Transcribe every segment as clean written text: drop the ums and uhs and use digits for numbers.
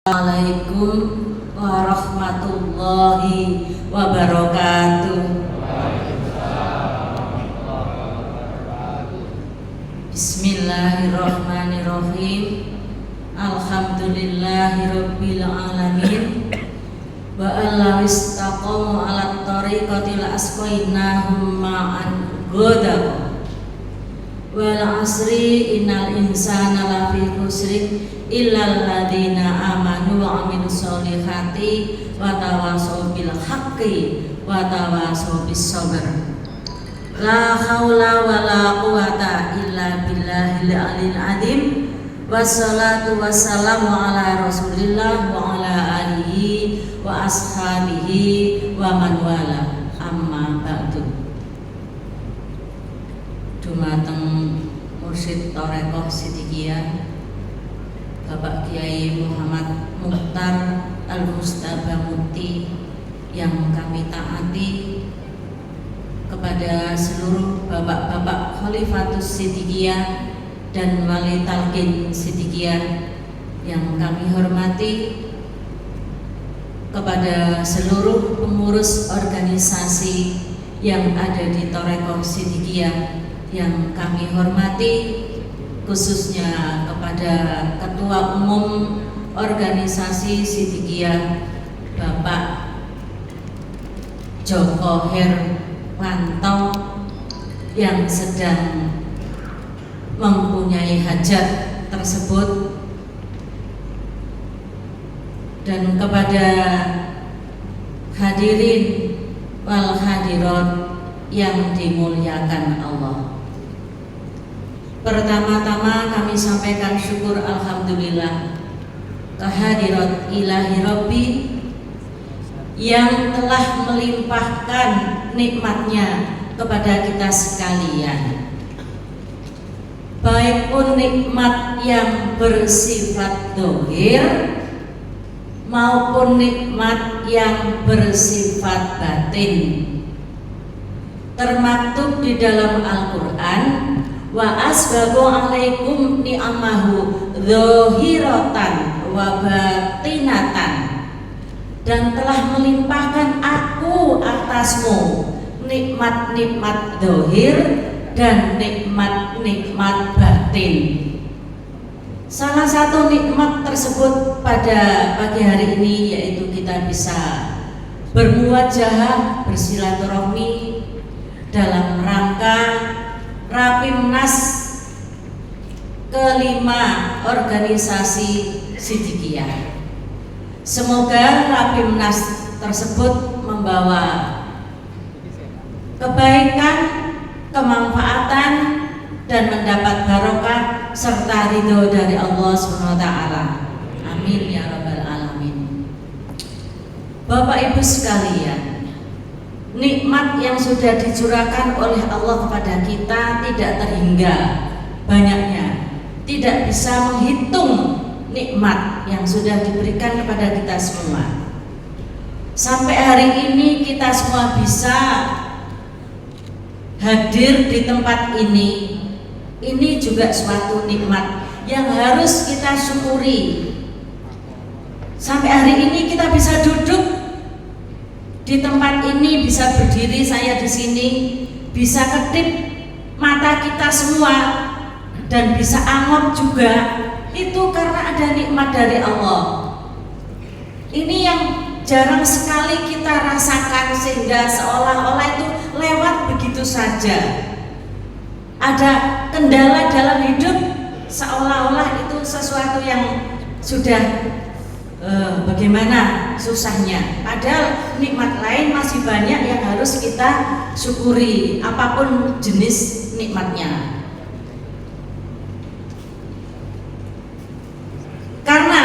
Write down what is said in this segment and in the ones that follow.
Assalamualaikum warahmatullahi wabarakatuh. Bismillahirrahmanirrahim. Alhamdulillahirabbil alamin. Wa allaw istaqamu 'alat thariqatil asqainahum ma'an ghadaq. Wal asri innal insana lafi khusrin illal ladzina amanu wa 'amilus solihati wa tawassaw bil haqqi wa tawassaw bis sabr. La haula wala quwata illa billahil aliyil azim. Wassalatu wassalamu ala Rasulillah wa ala alihi wa ashabihi wa man wala. Amma ba'du. Dumateng Mursyid Thariqah Siddiqiyah Bapak Kiai Muhammad Mukhtar Al-Mustaba Mukti yang kami taati, kepada seluruh bapak-bapak Khalifatus Siddiqiyah dan Wali Talqin Siddiqiyah yang kami hormati, kepada seluruh pengurus organisasi yang ada di Thariqah Siddiqiyah yang kami hormati, khususnya kepada Ketua Umum Organisasi Siddiqiyah Bapak Joko Herwanto yang sedang mempunyai hajat tersebut, dan kepada hadirin wal hadirat yang dimuliakan Allah. Pertama-tama kami sampaikan syukur alhamdulillah kehadirat ilahi Rabbi yang telah melimpahkan nikmatnya kepada kita sekalian, baik pun nikmat yang bersifat dohir maupun nikmat yang bersifat batin. Termaktub di dalam Al-Quran, wa asbagu alaikum ni'amahu dzahiratan wa batinatan, dan telah melimpahkan aku atasmu nikmat-nikmat dzahir dan nikmat-nikmat batin. Salah satu nikmat tersebut pada pagi hari ini yaitu kita bisa bermuwajahah, bersilaturahmi dalam rangka Rapimnas kelima organisasi Siddiqiyah. Semoga Rapimnas tersebut membawa kebaikan, kemanfaatan, dan mendapat barokah serta ridho dari Allah SWT. Amin ya rabbal alamin. Bapak Ibu sekalian, nikmat yang sudah dicurahkan oleh Allah kepada kita tidak terhingga banyaknya, tidak bisa menghitung nikmat yang sudah diberikan kepada kita semua. Sampai hari ini kita semua bisa hadir di tempat ini juga suatu nikmat yang harus kita syukuri. Sampai hari ini kita bisa duduk di tempat ini, bisa berdiri, saya di sini, bisa kedip mata kita semua, dan bisa angop juga, itu karena ada nikmat dari Allah. Ini yang jarang sekali kita rasakan, sehingga seolah-olah itu lewat begitu saja. Ada kendala dalam hidup, seolah-olah itu sesuatu yang sudah bagaimana susahnya, padahal nikmat lain masih banyak yang harus kita syukuri, apapun jenis nikmatnya. Karena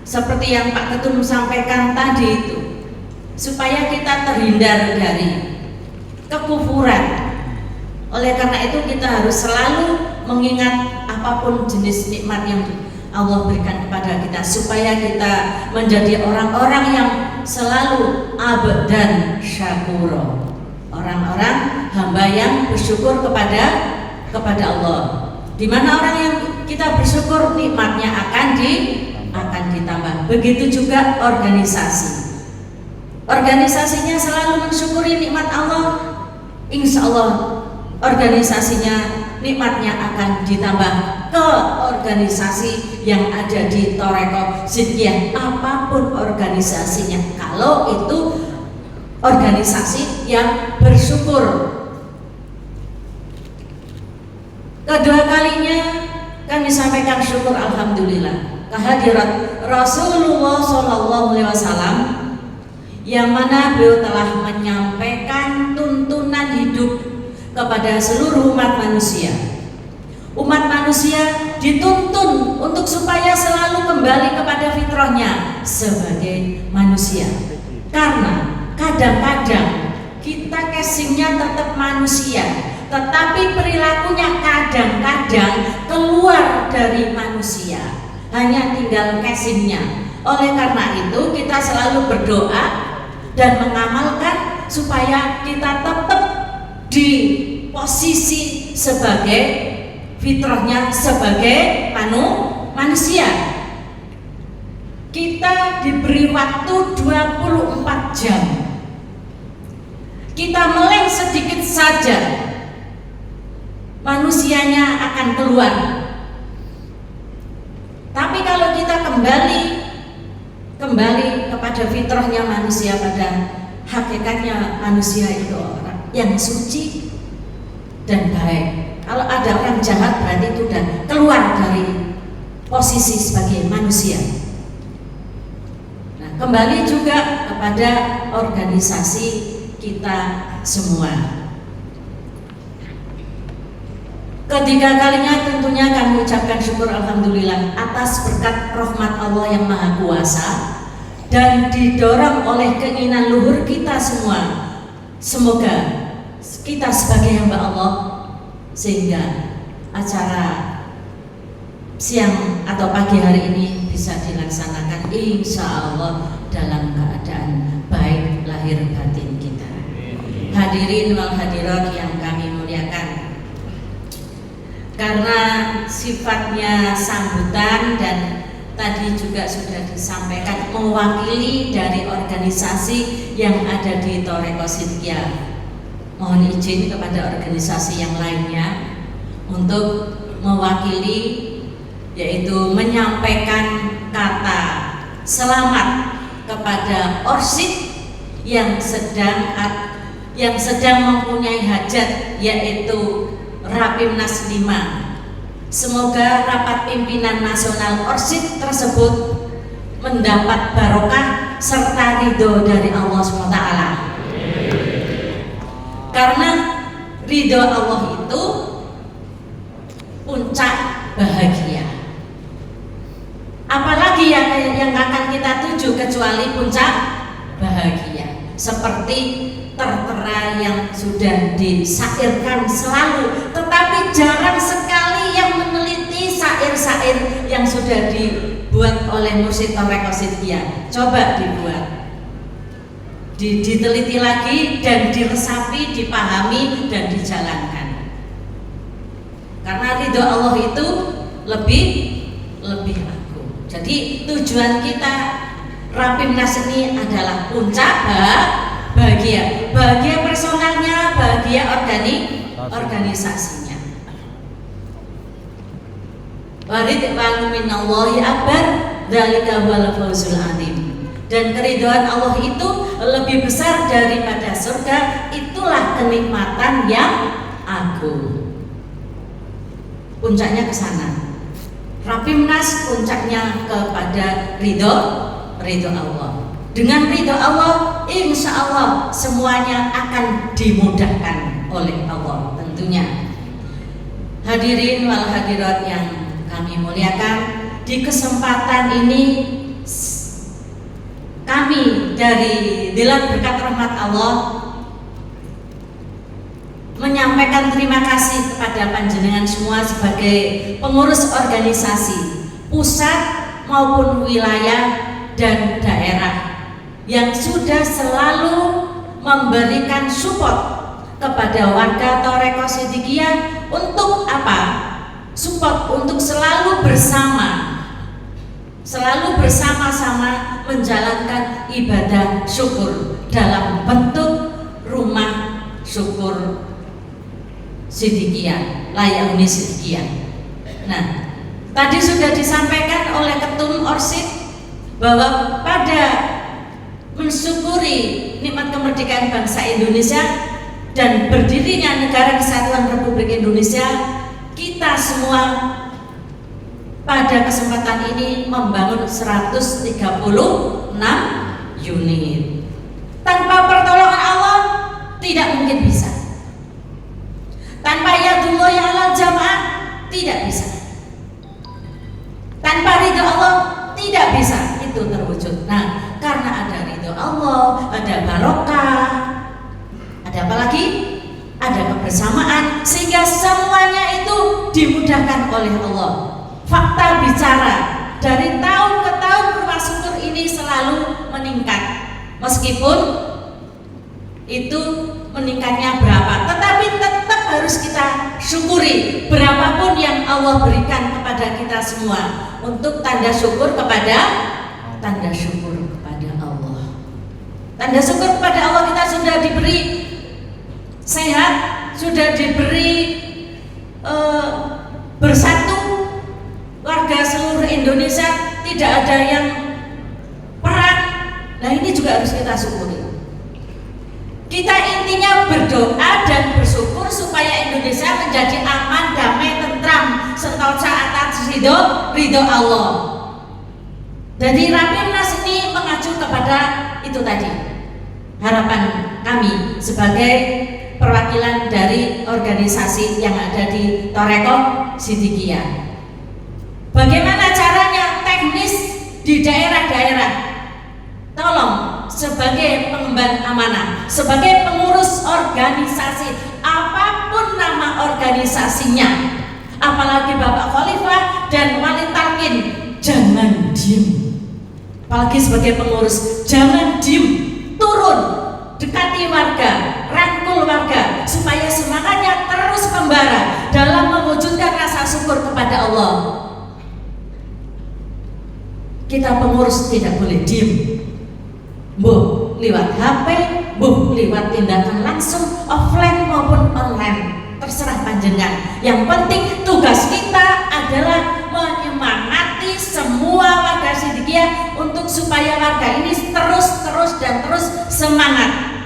seperti yang Pak Ketum sampaikan tadi itu, supaya kita terhindar dari kekufuran. Oleh karena itu kita harus selalu mengingat apapun jenis nikmat yang Allah berikan kepada kita, supaya kita menjadi orang-orang yang selalu abdan syakuro, orang-orang hamba yang bersyukur kepada Allah. Di mana orang yang kita bersyukur, nikmatnya akan akan ditambah. Begitu juga organisasi. Organisasinya selalu mensyukuri nikmat Allah, insya Allah organisasinya nikmatnya akan ditambah ke organisasi yang ada di Thoreko Sidqiyah, apapun organisasinya, kalau itu organisasi yang bersyukur. Kedua kalinya kami sampaikan syukur alhamdulillah kehadirat Rasulullah SAW, yang mana beliau telah menyampaikan tuntunan hidup kepada seluruh umat manusia. Umat manusia dituntun untuk supaya selalu kembali kepada fitrahnya sebagai manusia. Karena kadang-kadang kita casingnya tetap manusia, tetapi perilakunya kadang-kadang keluar dari manusia, hanya tinggal casingnya. Oleh karena itu kita selalu berdoa dan mengamalkan supaya kita tetap di posisi sebagai fitrahnya sebagai manusia. Kita diberi waktu 24 jam. Kita meleng sedikit saja, manusianya akan keluar. Tapi kalau kita kembali kepada fitrahnya manusia, pada hakikatnya manusia itu orang yang suci dan baik. Kalau ada orang jahat berarti itu sudah keluar dari posisi sebagai manusia. Nah, kembali juga kepada organisasi kita semua. Ketiga kalinya tentunya kami ucapkan syukur alhamdulillah atas berkat rahmat Allah yang Maha Kuasa, dan didorong oleh keinginan luhur kita semua. Semoga kita sebagai hamba Allah, sehingga acara siang atau pagi hari ini bisa dilaksanakan insya Allah dalam keadaan baik lahir batin kita. Hadirin wal hadirat yang kami muliakan, karena sifatnya sambutan dan tadi juga sudah disampaikan mewakili dari organisasi yang ada di Thoreko Sidqiyah, mohon izin kepada organisasi yang lainnya untuk mewakili, yaitu menyampaikan kata selamat kepada orsid yang sedang mempunyai hajat, yaitu Rapimnas 5. Semoga rapat pimpinan nasional orsid tersebut mendapat barokah serta ridho dari Allah SWT. Karena ridho Allah itu puncak bahagia. Apalagi yang akan kita tuju kecuali puncak bahagia, seperti tertera yang sudah disairkan selalu, tetapi jarang sekali yang meneliti syair-syair yang sudah dibuat oleh Mursyid Thoreko Sidqiyah. Coba dibuat, diteliti lagi dan diresapi, dipahami dan dijalankan. Karena ridho Allah itu lebih agung. Jadi tujuan kita Rapimnas ini adalah puncak bahagia personalnya, bahagia organisasinya. Warid wa minallahi akbar, dzalika wal fawzul adzim. Dan keridhaan Allah itu lebih besar daripada surga, itulah kenikmatan yang agung. Puncaknya ke sana. Rapimnas puncaknya kepada ridho Allah. Dengan ridho Allah, insya Allah semuanya akan dimudahkan oleh Allah tentunya. Hadirin wal hadirat yang kami muliakan, di kesempatan ini kami dari Dilan Berkat Rahmat Allah menyampaikan terima kasih kepada panjenengan semua sebagai pengurus organisasi pusat maupun wilayah dan daerah yang sudah selalu memberikan support kepada warga Thoreko Sidqiyah. Untuk apa? Support untuk selalu bersama selalu bersama-sama menjalankan ibadah syukur dalam bentuk rumah syukur Sidikiyah, Layahuni Sidikiyah. Nah, tadi sudah disampaikan oleh Ketum Orsid bahwa pada mensyukuri nikmat kemerdekaan bangsa Indonesia dan berdirinya Negara Kesatuan Republik Indonesia, kita semua pada kesempatan ini membangun 136 unit. Tanpa pertolongan Allah tidak mungkin bisa. Tanpa yadullahi alal jamaah tidak bisa. Tanpa ridho Allah tidak bisa itu terwujud. Nah, karena ada ridho Allah, ada barokah, ada apa lagi? Ada kebersamaan, sehingga semuanya itu dimudahkan oleh Allah. Fakta bicara, dari tahun ke tahun rumah syukur ini selalu meningkat, meskipun itu meningkatnya berapa, tetapi tetap harus kita syukuri berapapun yang Allah berikan kepada kita semua, untuk tanda syukur kepada Allah. Tanda syukur kepada Allah, kita sudah diberi sehat, sudah diberi bersatu warga seluruh Indonesia, tidak ada yang perang. Nah, ini juga harus kita syukuri. Kita intinya berdoa dan bersyukur supaya Indonesia menjadi aman, damai, tentram, sentosa atas ridho Allah. Jadi Rapimnas ini mengacu kepada itu tadi. Harapan kami sebagai perwakilan dari organisasi yang ada di Torekoh Sidikiyah. Bagaimana caranya teknis di daerah-daerah? Tolong sebagai pengemban amanah, sebagai pengurus organisasi, apapun nama organisasinya, apalagi Bapak Khalifah dan Wali Talqin, jangan diem. Apalagi sebagai pengurus, jangan diem, turun, dekati warga, rangkul warga, supaya semangatnya terus membara dalam mewujudkan rasa syukur kepada Allah. Kita pengurus tidak boleh diem, buh lewat HP, buh lewat tindakan langsung offline maupun online, terserah panjenengan. Yang penting tugas kita adalah menyemangati semua warga Sidikiyah untuk supaya warga ini terus semangat.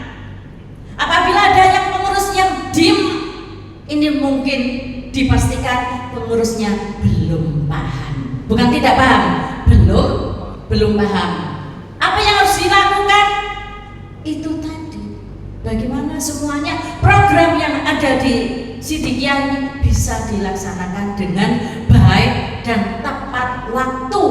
Apabila ada yang pengurus yang diem, ini mungkin dipastikan pengurusnya belum paham. Bukan tidak paham, belum paham. Apa yang harus dilakukan? Itu tadi, bagaimana semuanya program yang ada di Sidikiyah ini bisa dilaksanakan dengan baik dan tepat waktu.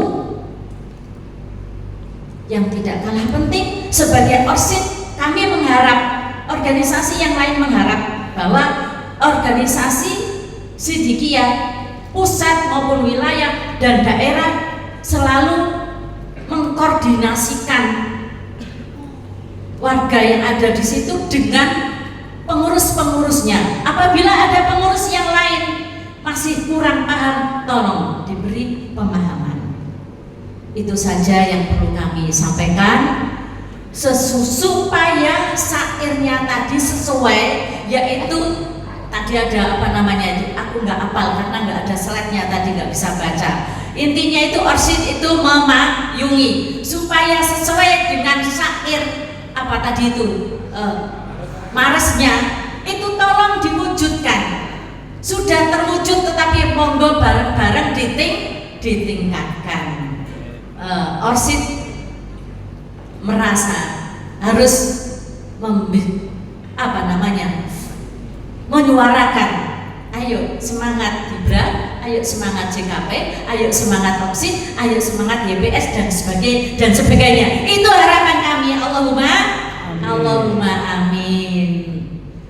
Yang tidak kalah penting, sebagai ORSID kami mengharap, organisasi yang lain mengharap bahwa organisasi Sidikiyah pusat maupun wilayah dan daerah selalu mengkoordinasikan warga yang ada di situ dengan pengurus-pengurusnya. Apabila ada pengurus yang lain masih kurang paham, tolong diberi pemahaman. Itu saja yang perlu kami sampaikan, supaya syairnya tadi sesuai, yaitu tadi ada apa namanya itu, aku nggak hafal karena nggak ada slide-nya tadi, nggak bisa baca. Intinya itu ORSID itu memayungi supaya sesuai dengan syair apa tadi itu, maresnya itu tolong diwujudkan. Sudah terwujud tetapi monggo bareng-bareng ditingkatkan. ORSID merasa harus menyuarakan, ayo semangat Gibra, ayo semangat JKP, ayo semangat ORSID, ayo semangat YPS dan sebagainya. Itu harapan kami. Allahumma amin.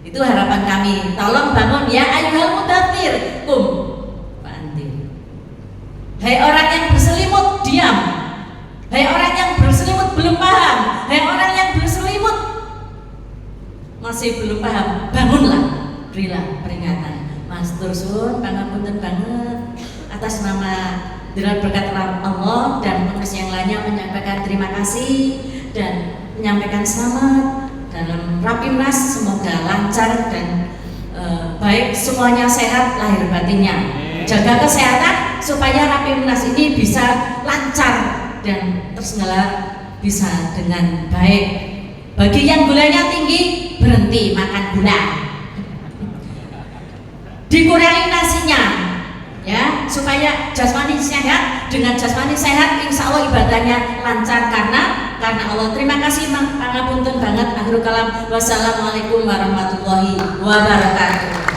Itu harapan kami. Tolong bangun ya ayyuhal mudaththir, kum fa'anzir. Hai orang yang berselimut, diam. Hai orang yang berselimut belum paham. Hai orang yang berselimut masih belum paham, bangunlah, berilah peringatan. Mas Tursun, pangapunten banget atas nama dengan berkat Allah dan pengurus yang lainnya menyampaikan terima kasih dan menyampaikan selamat dalam Rapimnas, semoga lancar dan baik, semuanya sehat lahir batinnya. Jaga kesehatan supaya Rapimnas ini bisa lancar dan terselenggara bisa dengan baik. Bagi yang gulanya tinggi, berhenti makan gula, dikurangi nasinya, ya, supaya jasmani sehat. Dengan jasmani sehat, insya Allah ibadahnya lancar karena Allah. Terima kasih, pangapunten banget. Akhirul kalam, wassalamualaikum warahmatullahi wabarakatuh.